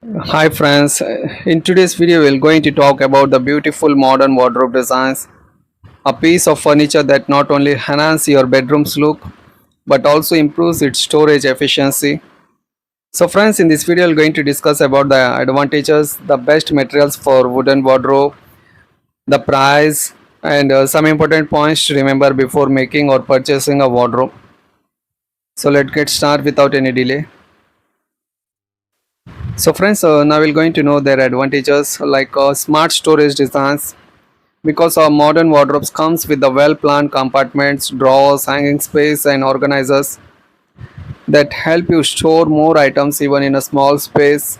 Hi friends, in today's video we're going to talk about the beautiful modern wardrobe designs, a piece of furniture that not only enhances your bedroom's look but also improves its storage efficiency. So friends, in this video we're going to discuss about the advantages, the best materials for wooden wardrobe, the price and some important points to remember before making or purchasing a wardrobe. So let's get started without any delay. So friends, now we're going to know their advantages like smart storage designs because our modern wardrobes comes with the well-planned compartments, drawers, hanging space and organizers that help you store more items even in a small space.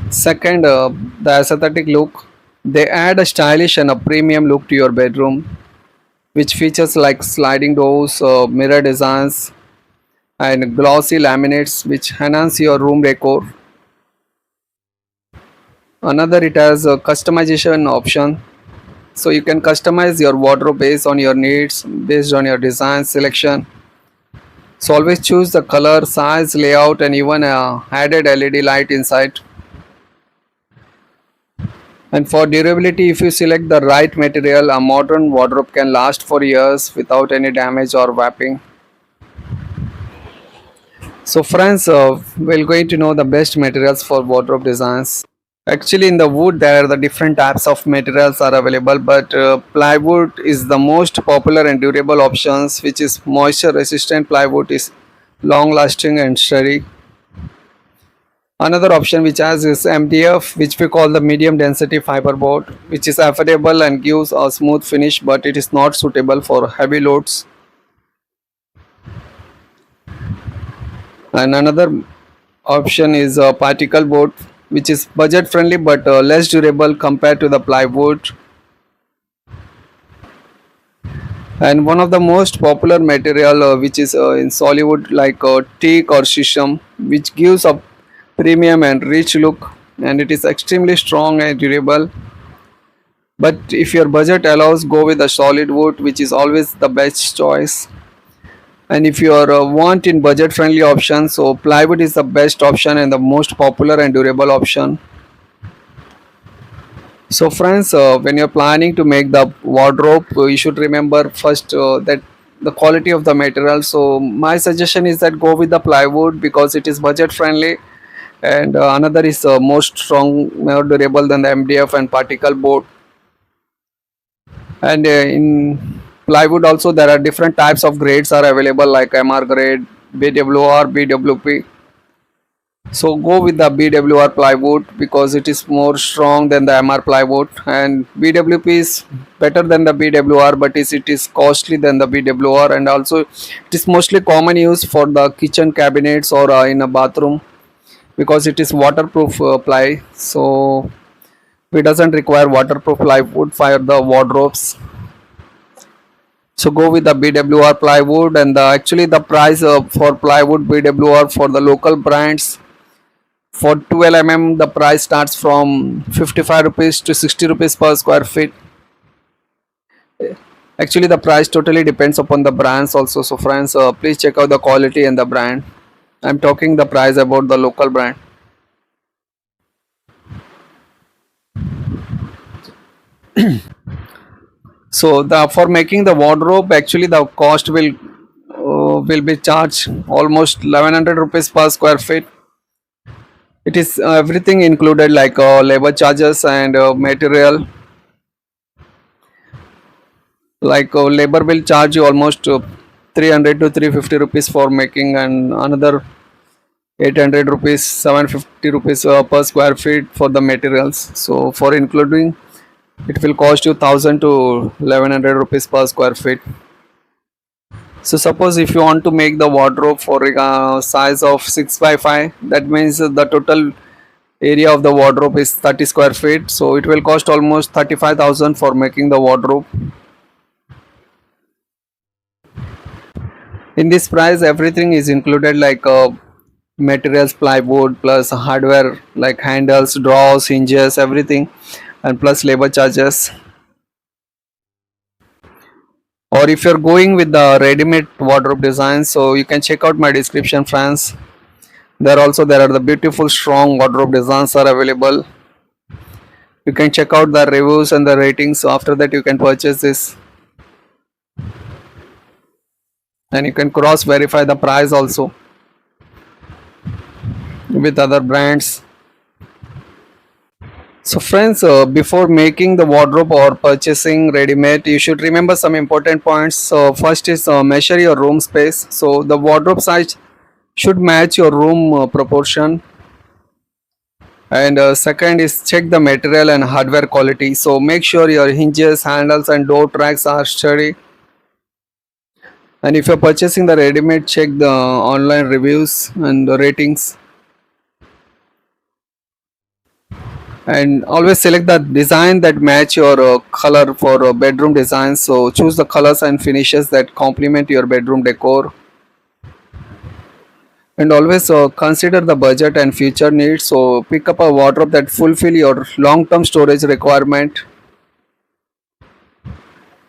Second, the aesthetic look. They add a stylish and a premium look to your bedroom, which features like sliding doors, mirror designs, and glossy laminates which enhance your room decor. Another, it has a customization option, so you can customize your wardrobe based on your needs, based on your design selection. So always choose the color, size, layout and even a added LED light inside. And for durability, if you select the right material, a modern wardrobe can last for years without any damage or warping. So friends, we're going to know the best materials for wardrobe designs. Actually, in the wood, there are the different types of materials are available, but plywood is the most popular and durable options, which is moisture resistant plywood is long lasting and sturdy. Another option which has is MDF, which we call the medium density fiberboard, which is affordable and gives a smooth finish, but it is not suitable for heavy loads. And another option is a particle board, which is budget friendly but less durable compared to the plywood. And one of the most popular material which is in Sollywood like teak or shisham, which gives a premium and rich look, and it is extremely strong and durable. But if your budget allows, go with the solid wood, which is always the best choice. And if you are want in budget friendly option, so plywood is the best option and the most popular and durable option. So friends, when you're planning to make the wardrobe, you should remember first that the quality of the material. So my suggestion is that go with the plywood because it is budget friendly, and another is more strong, more durable than the MDF and particle board. And in plywood also there are different types of grades are available like MR grade, BWR, BWP. So go with the BWR plywood because it is more strong than the MR plywood, and BWP is better than the BWR, but it is costly than the BWR, and also it is mostly common use for the kitchen cabinets or in a bathroom because it is waterproof ply. So it doesn't require waterproof plywood for the wardrobes. So go with the BWR plywood, and actually the price for plywood BWR for the local brands for 12 the price starts from 55 rupees to 60 rupees per square feet. Actually the price totally depends upon the brands also. So friends, please check out the quality and the brand. I'm talking the price about the local brand. So the for making the wardrobe, actually the cost will be charged almost 1100 rupees per square feet. It is everything included like labor charges and material. Like labor will charge you almost 300 to 350 rupees for making, and another 800 rupees, 750 rupees per square feet for the materials. So for including, it will cost you 1000 to 1100 rupees per square feet. So suppose if you want to make the wardrobe for size of 6 by 5, that means the total area of the wardrobe is 30 square feet, so it will cost almost 35,000 for making the wardrobe. In this price everything is included like materials, plywood plus hardware like handles, drawers, hinges, everything, and plus labor charges. Or if you're going with the ready-made wardrobe design, so you can check out my description friends. There are the beautiful strong wardrobe designs are available. You can check out the reviews and the ratings. So after that you can purchase this, and you can cross verify the price also with other brands. So friends, before making the wardrobe or purchasing ready-made, you should remember some important points. So first is measure your room space. So the wardrobe size should match your room proportion. And second is check the material and hardware quality. So make sure your hinges, handles and door tracks are sturdy. And if you're purchasing the ready-made, check the online reviews and the ratings. And always select the design that match your color for bedroom design. So choose the colors and finishes that complement your bedroom decor. And always consider the budget and future needs. So pick up a wardrobe that fulfill your long-term storage requirement.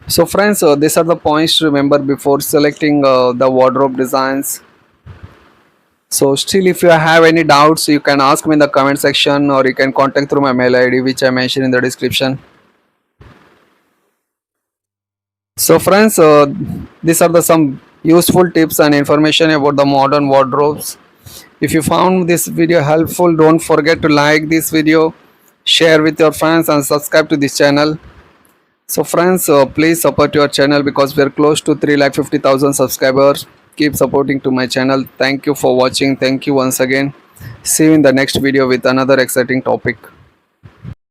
So friends, these are the points to remember before selecting the wardrobe designs. So still if you have any doubts, you can ask me in the comment section, or you can contact through my mail ID which I mentioned in the description. So friends, these are the some useful tips and information about the modern wardrobes. If you found this video helpful, don't forget to like this video, share with your friends and subscribe to this channel. So friends, please support your channel because we are close to 3,50,000 subscribers. Keep supporting to my channel. Thank you for watching. Thank you once again. See you in the next video with another exciting topic.